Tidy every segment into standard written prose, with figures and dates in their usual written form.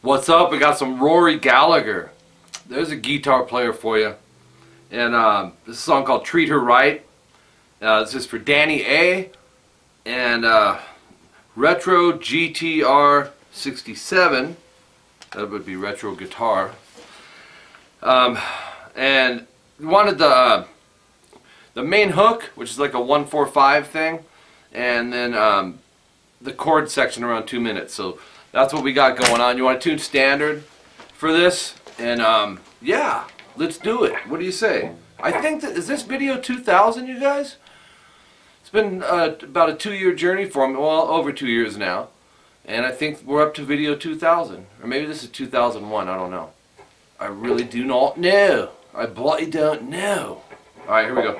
What's up? We got some Rory Gallagher. There's a guitar player for you. And this is a song called Treat Her Right. This is for Danny A. And Retro GTR 67. That would be retro guitar. And we wanted the main hook, which is like a 1-4-5 thing, and then the chord section around 2 minutes. So that's what we got going on. You want to tune standard for this? And yeah, let's do it. What do you say? I think that, is this video 2000, you guys? It's been about a 2-year journey for me. Well, over 2 years now. And I think we're up to video 2000. Or maybe this is 2001, I don't know. I really do not know. I bloody don't know. Alright, here we go.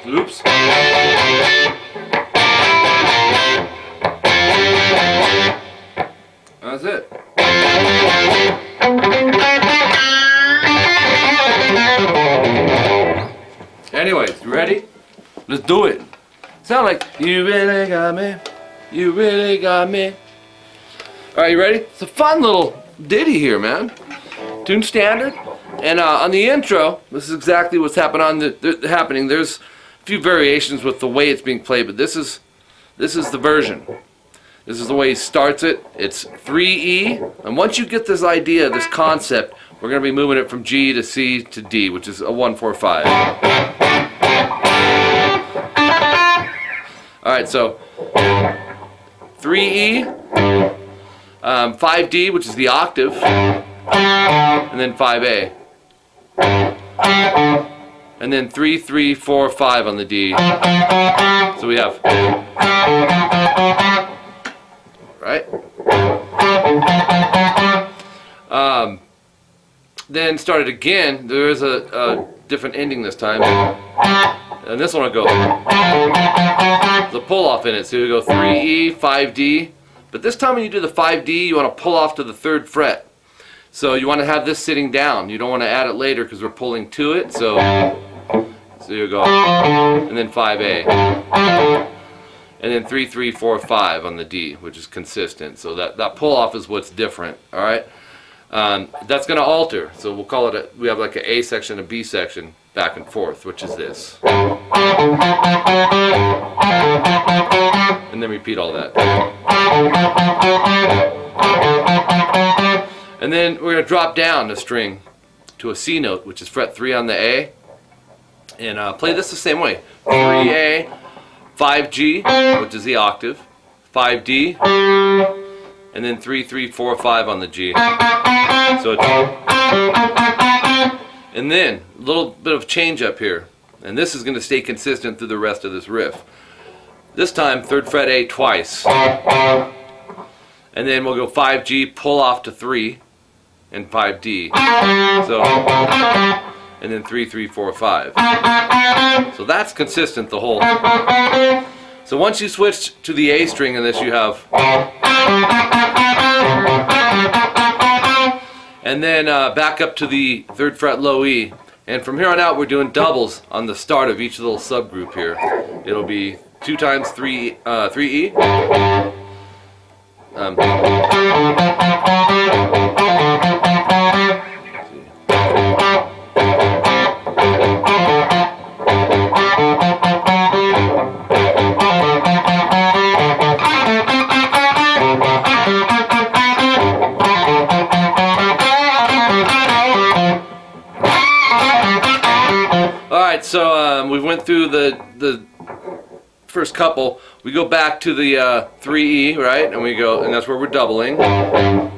Oops. That's it. Anyways, you ready? Let's do it. Sound like you really got me. You really got me. Alright, you ready? It's a fun little ditty here, man. Tune standard. And on the intro, this is exactly what's happening. There's a few variations with the way it's being played, but this is the version. This is the way he starts it. It's 3E, and once you get this idea, this concept, we're going to be moving it from G to C to D, which is a 1-4-5. Alright, so 3E, 5D, which is the octave, and then 5A. And then 3, 3, 4, 5 on the D. So we have, right? Then start it again. There is a different ending this time. And this one will go, there's a pull off in it. So you go 3E, 5D. But this time when you do the 5D, you want to pull off to the 3rd fret. So you want to have this sitting down. You don't want to add it later because we're pulling to it. So you go, and then 5A, and then 3, 3, 4, 5 on the D, which is consistent. So that pull off is what's different. All right, that's going to alter. So we'll call it we have like an A section, a B section, back and forth, which is this, and then repeat all that. And then we're going to drop down the string to a C note, which is fret 3 on the A, and play this the same way. 3A, 5G, which is the octave, 5D, and then 3, 3, 4, 5 on the G. So it's, and then a little bit of change up here, and this is going to stay consistent through the rest of this riff. This time 3rd fret A twice, and then we'll go 5G, pull off to 3, and 5D. So, and then 3, 3, 4, 5. So that's consistent the whole. So once you switch to the A string in this, you have, and then back up to the 3rd fret low E. And from here on out, we're doing doubles on the start of each little subgroup here. It'll be 2 times 3E. Alright, so we went through the first couple. We go back to the 3E, right? And we go, and that's where we're doubling. And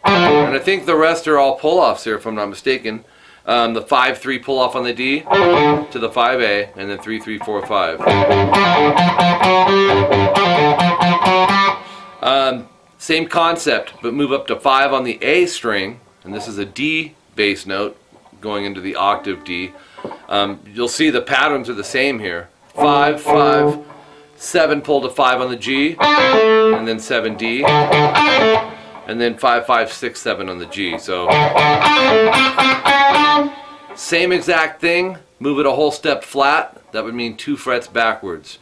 I think the rest are all pull-offs here, if I'm not mistaken. The 5-3 pull-off on the D to the 5A, and then 3-3-4-5. Same concept, but move up to 5 on the A string, and this is a D bass note going into the octave D. You'll see the patterns are the same here. 5, 5, 7 pull to 5 on the G, and then 7 D, and then 5, 5, 6, 7 on the G. So same exact thing, move it a whole step flat. That would mean 2 frets backwards,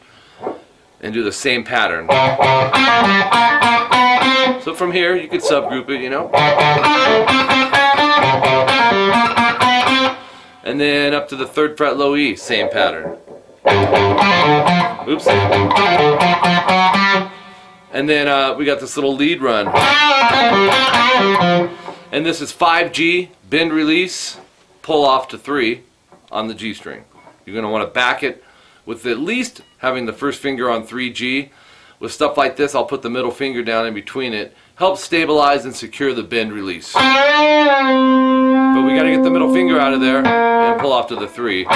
and do the same pattern. So from here you could subgroup it, you know. And then up to the 3rd fret low E, same pattern. Oops. And then we got this little lead run. And this is 5G, bend release, pull off to 3 on the G string. You're going to want to back it with at least having the first finger on 3G. With stuff like this, I'll put the middle finger down in between it. Helps stabilize and secure the bend release. But we got to get the middle finger out of there and pull off to the 3. It's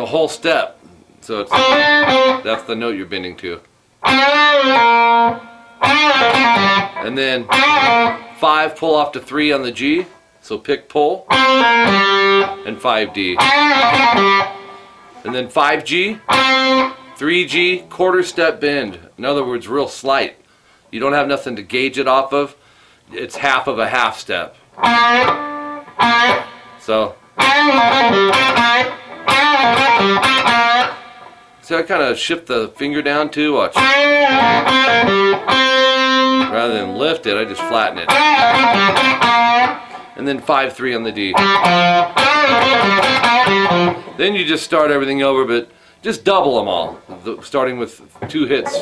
a whole step. So that's the note you're bending to. And then 5 pull off to 3 on the G. So pick pull. And 5D. And then 5G. 3G, quarter step bend. In other words, real slight. You don't have nothing to gauge it off of. It's half of a half step. So see, I kind of shift the finger down too. Watch. Rather than lift it, I just flatten it. And then 5-3 on the D. Then you just start everything over, but just double them all, starting with 2 hits.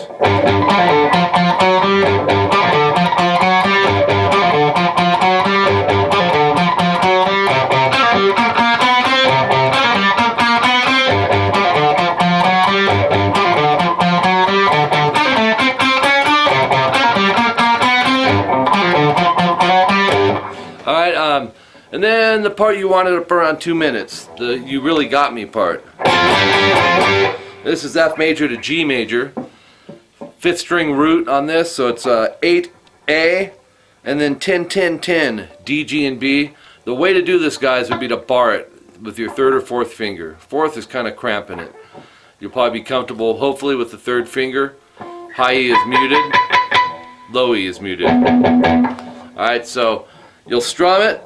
Alright, and then the part you wanted up around 2 minutes, the "you really got me" part. This is F major to G major, 5th string root on this, so it's 8A, and then 10-10-10, D, G, and B. The way to do this, guys, would be to bar it with your 3rd or 4th finger. 4th is kind of cramping it. You'll probably be comfortable, hopefully, with the 3rd finger. High E is muted, low E is muted. Alright, so you'll strum it.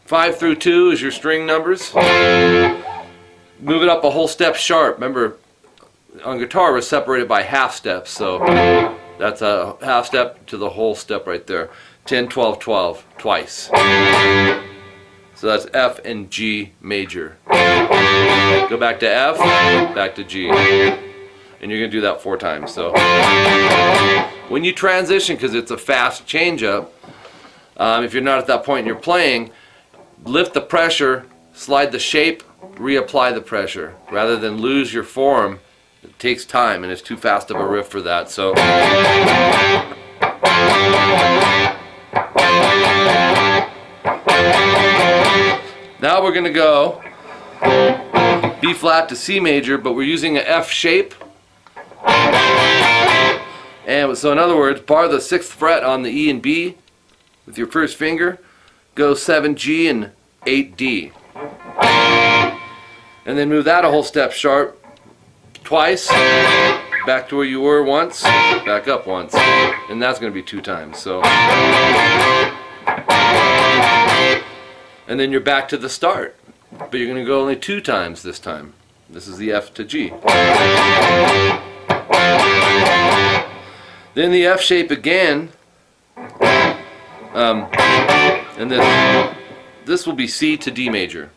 5 through 2 is your string numbers. Move it up a whole step sharp. Remember, on guitar we're separated by half steps, so that's a half step to the whole step right there. 10, 12, 12, twice. So that's F and G major. Go back to F, back to G. And you're going to do that 4 times. So when you transition, because it's a fast change up, if you're not at that point in your playing, lift the pressure, slide the shape, reapply the pressure. Rather than lose your form, it takes time and it's too fast of a riff for that. So now we're going to go B flat to C major, but we're using an F shape. And so in other words, bar the 6th fret on the E and B with your first finger, go 7G and 8D. And then move that a whole step sharp twice, back to where you were once, back up once, and that's going to be 2 times. So, and then you're back to the start, but you're going to go only 2 times this time. This is the F to G. Then the F shape again, and then this will be C to D major.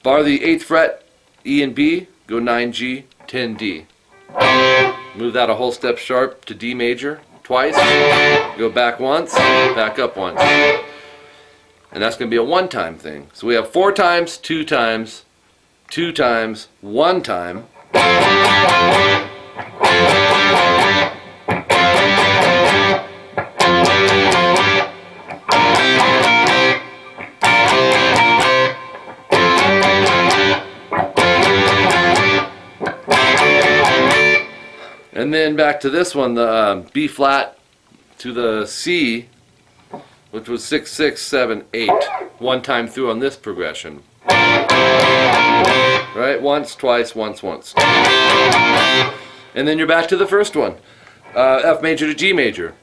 Bar the 8th fret, E and B, go 9G, 10D. Move that a whole step sharp to D major twice, go back once, back up once. And that's going to be a one-time thing. So we have 4 times, 2 times, 2 times, 1 time. And then back to this one, the B flat to the C, which was 6, 6, 7, 8. One time through on this progression. Right? Once, twice, once, once. And then you're back to the first one. F major to G major.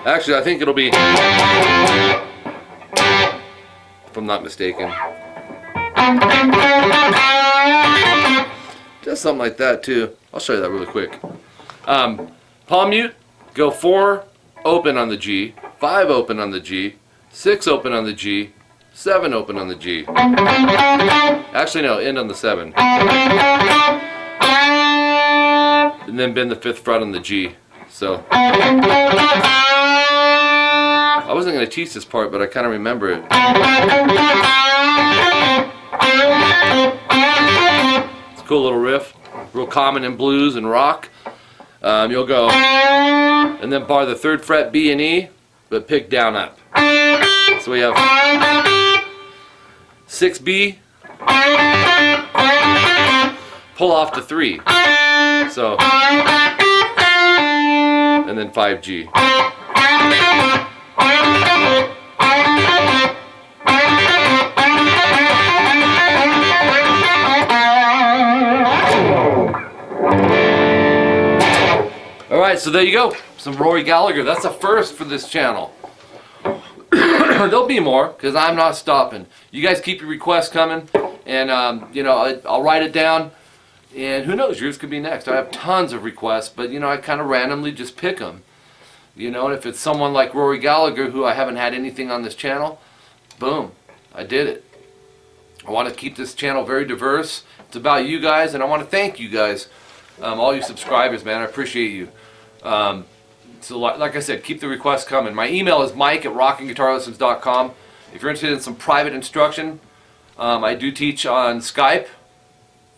Actually, I think it'll be, if I'm not mistaken, just something like that too. I'll show you that really quick. Palm mute, go 4 open on the G, 5 open on the G, 6 open on the G, 7 open on the G. Actually no, end on the 7. And then bend the 5th fret on the G. So I wasn't going to teach this part, but I kind of remember it. It's a cool little riff, real common in blues and rock. You'll go and then bar the 3rd fret B and E, but pick down up. So we have 6B, pull off to 3. So, and then 5G. Alright, so there you go. Some Rory Gallagher. That's a first for this channel. There'll be more, because I'm not stopping. You guys keep your requests coming, and you know, I'll write it down, and who knows, yours could be next. I have tons of requests, but you know, I kind of randomly just pick them. You know, and if it's someone like Rory Gallagher, who I haven't had anything on this channel, boom, I did it. I want to keep this channel very diverse. It's about you guys, and I want to thank you guys, all you subscribers, man. I appreciate you. So like I said, keep the requests coming. My email is mike@rockinguitarlessons.com. If you're interested in some private instruction, I do teach on Skype,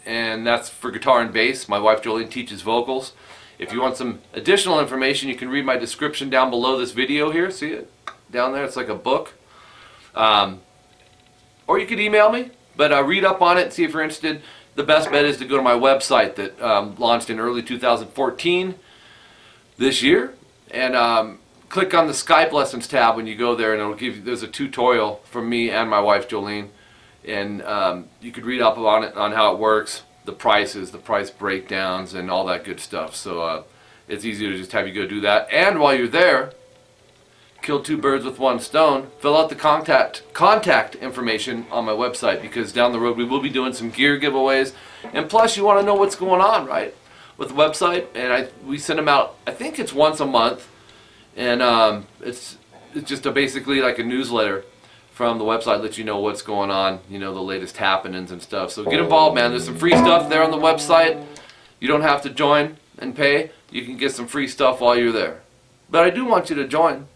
and that's for guitar and bass. My wife Jolene teaches vocals. If you want some additional information, you can read my description down below this video here. See it down there? It's like a book. Or you could email me, but read up on it and see if you're interested. The best bet is to go to my website that launched in early 2014 this year, and click on the Skype lessons tab when you go there, and it'll give you, there's a tutorial from me and my wife Jolene, and you could read up on it, on how it works, the prices, the price breakdowns, and all that good stuff. So it's easy to just have you go do that. And while you're there, kill 2 birds with 1 stone. Fill out the contact information on my website, because down the road we will be doing some gear giveaways, and plus you want to know what's going on, right, with the website. And we send them out, I think it's once a month, and it's just basically like a newsletter from the website, let you know what's going on, you know, the latest happenings and stuff. So get involved, man. There's some free stuff there on the website. You don't have to join and pay. You can get some free stuff while you're there. But I do want you to join.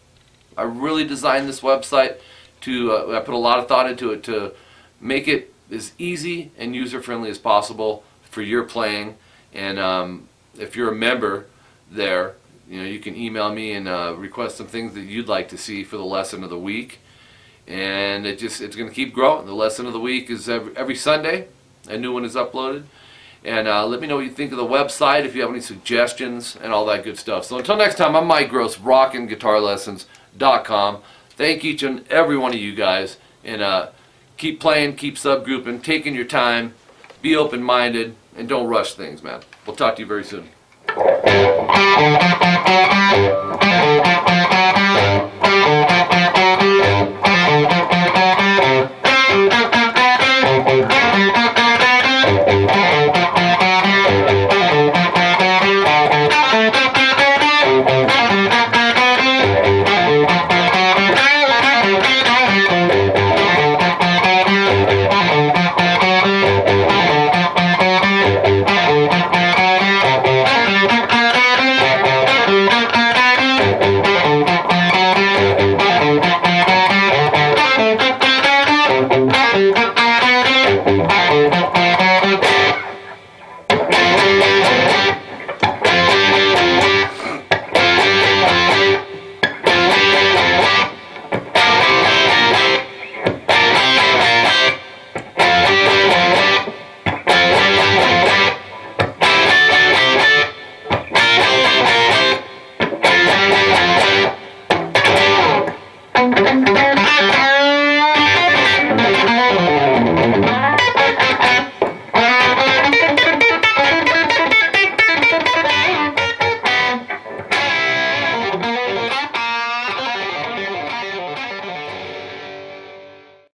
I really designed this website to, I put a lot of thought into it to make it as easy and user-friendly as possible for your playing. And if you're a member there, you know, you can email me and request some things that you'd like to see for the lesson of the week. And it's going to keep growing. The lesson of the week is every Sunday. A new one is uploaded. And let me know what you think of the website, if you have any suggestions and all that good stuff. So until next time, I'm Mike Gross, rockinguitarlessons.com. Thank each and every one of you guys. And keep playing, keep subgrouping, taking your time, be open-minded, and don't rush things, man. We'll talk to you very soon.